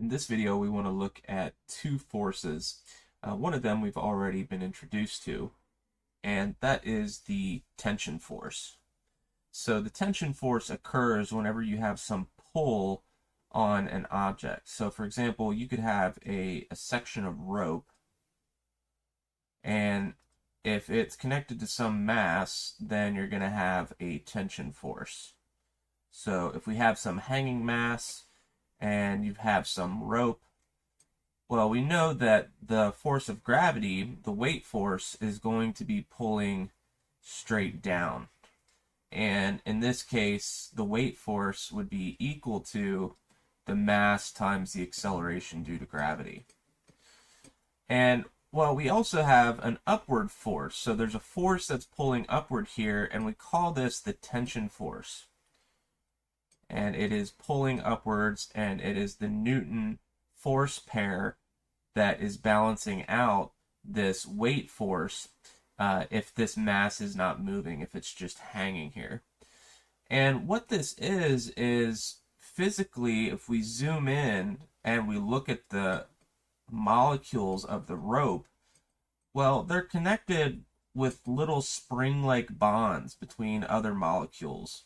In this video, we want to look at two forces. One of them we've already been introduced to, and that is the tension force. So the tension force occurs whenever you have some pull on an object. So for example, you could have a section of rope, and if it's connected to some mass, then you're going to have a tension force. So if we have some hanging mass and you have some rope, well, we know that the force of gravity, the weight force, is going to be pulling straight down. And in this case, the weight force would be equal to the mass times the acceleration due to gravity. And well, we also have an upward force. So there's a force that's pulling upward here, and we call this the tension force. And it is pulling upwards, and it is the Newton force pair that is balancing out this weight force if this mass is not moving, if it's just hanging here. And what this is physically, if we zoom in and we look at the molecules of the rope, well, they're connected with little spring-like bonds between other molecules.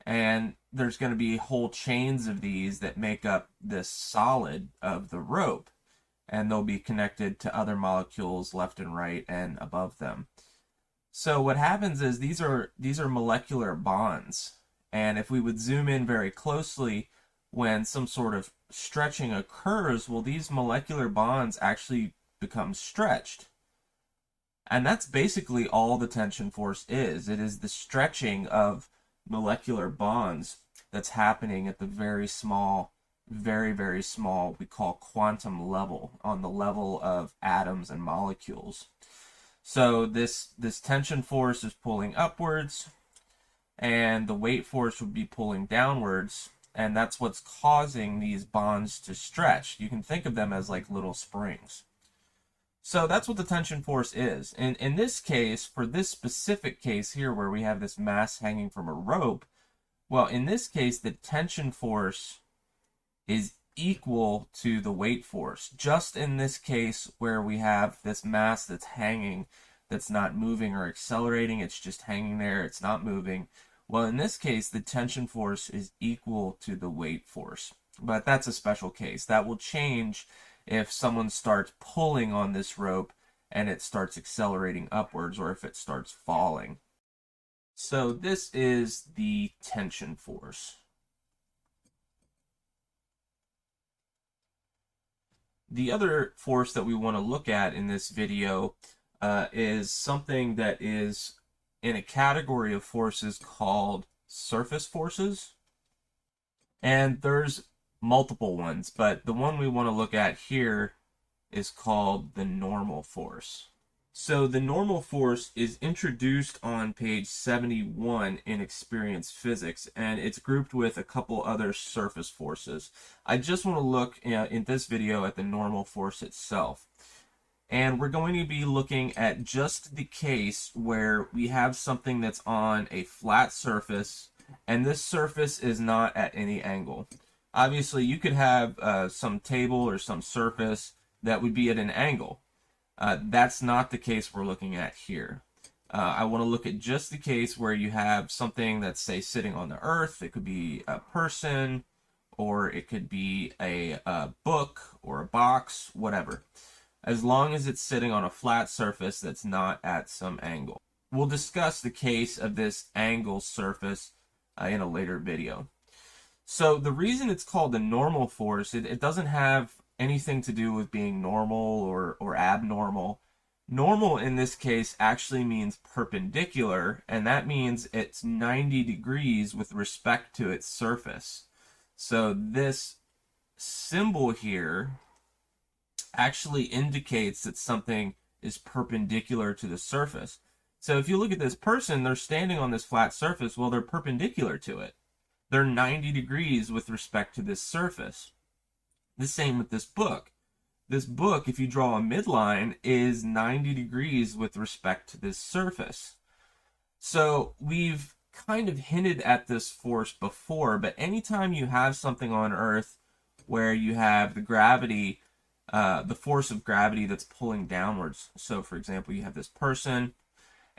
And there's going to be whole chains of these that make up this solid of the rope, and they'll be connected to other molecules left and right and above them. So what happens is these are molecular bonds, and if we would zoom in very closely, when some sort of stretching occurs, well, these molecular bonds actually become stretched. And that's basically all the tension force is. It is the stretching of molecular bonds that's happening at the very small, very, very small, we call quantum level, on the level of atoms and molecules. So this tension force is pulling upwards, and the weight force would be pulling downwards, and that's what's causing these bonds to stretch. You can think of them as like little springs. So that's what the tension force is. And in this case, for this specific case here where we have this mass hanging from a rope, well, in this case, the tension force is equal to the weight force. Just in this case where we have this mass that's hanging, that's not moving or accelerating, it's just hanging there, it's not moving. Well, in this case, the tension force is equal to the weight force. But that's a special case. That will change if someone starts pulling on this rope and it starts accelerating upwards, or if it starts falling. So this is the tension force. The other force that we want to look at in this video is something that is in a category of forces called surface forces. And there's multiple ones, but the one we want to look at here is called the normal force. So the normal force is introduced on page 71 in Experience Physics, and it's grouped with a couple other surface forces. I just want to look in this video at the normal force itself. And we're going to be looking at just the case where we have something that's on a flat surface, and this surface is not at any angle. Obviously, you could have some table or some surface that would be at an angle. That's not the case we're looking at here. I want to look at just the case where you have something that's, say, sitting on the earth. It could be a person, or it could be a book or a box, whatever. As long as it's sitting on a flat surface that's not at some angle. We'll discuss the case of this angle surface in a later video. So the reason it's called the normal force, it doesn't have anything to do with being normal or abnormal. Normal in this case actually means perpendicular, and that means it's 90 degrees with respect to its surface. So this symbol here actually indicates that something is perpendicular to the surface. So if you look at this person, they're standing on this flat surface, well, they're perpendicular to it. They're 90 degrees with respect to this surface. The same with this book. This book, if you draw a midline, is 90 degrees with respect to this surface. So we've kind of hinted at this force before, but anytime you have something on Earth where you have the gravity, the force of gravity that's pulling downwards. So, for example, you have this person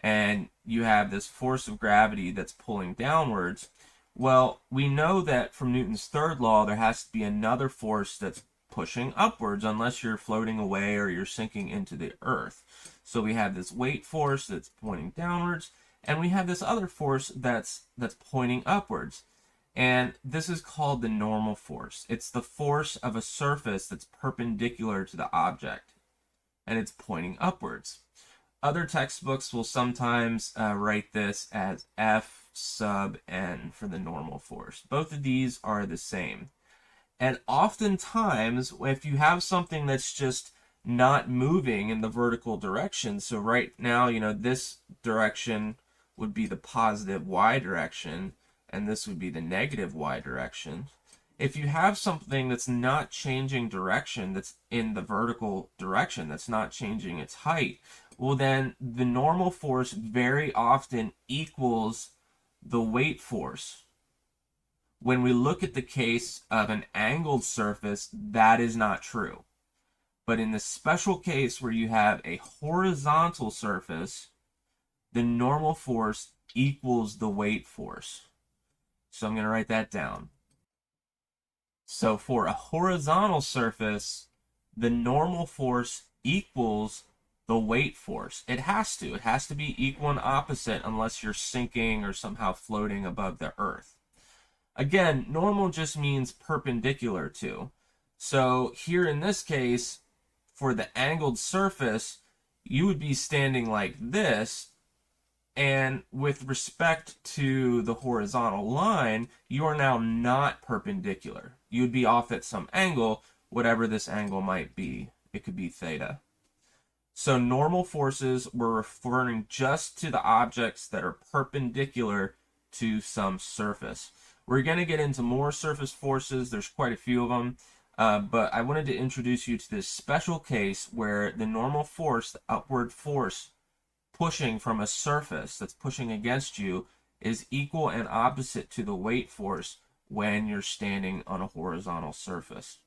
and you have this force of gravity that's pulling downwards. Well, we know that from Newton's third law, there has to be another force that's pushing upwards unless you're floating away or you're sinking into the earth. So we have this weight force that's pointing downwards, and we have this other force that's pointing upwards. And this is called the normal force. It's the force of a surface that's perpendicular to the object, and it's pointing upwards. Other textbooks will sometimes write this as F sub n for the normal force. Both of these are the same. And oftentimes, if you have something that's just not moving in the vertical direction, so right now, this direction would be the positive y direction, and this would be the negative y direction. If you have something that's not changing direction, that's in the vertical direction, that's not changing its height, well, then the normal force very often equals the weight force. When we look at the case of an angled surface, that is not true. But in the special case where you have a horizontal surface, the normal force equals the weight force. So I'm going to write that down. So for a horizontal surface, the normal force equals the weight force. It has to. It has to be equal and opposite unless you're sinking or somehow floating above the earth. Again, normal just means perpendicular to. So here in this case, for the angled surface, you would be standing like this, and with respect to the horizontal line, you are now not perpendicular. You would be off at some angle, whatever this angle might be. It could be theta. So normal forces, we're referring just to the objects that are perpendicular to some surface. We're going to get into more surface forces. There's quite a few of them. But I wanted to introduce you to this special case where the normal force, the upward force pushing from a surface that's pushing against you, is equal and opposite to the weight force when you're standing on a horizontal surface.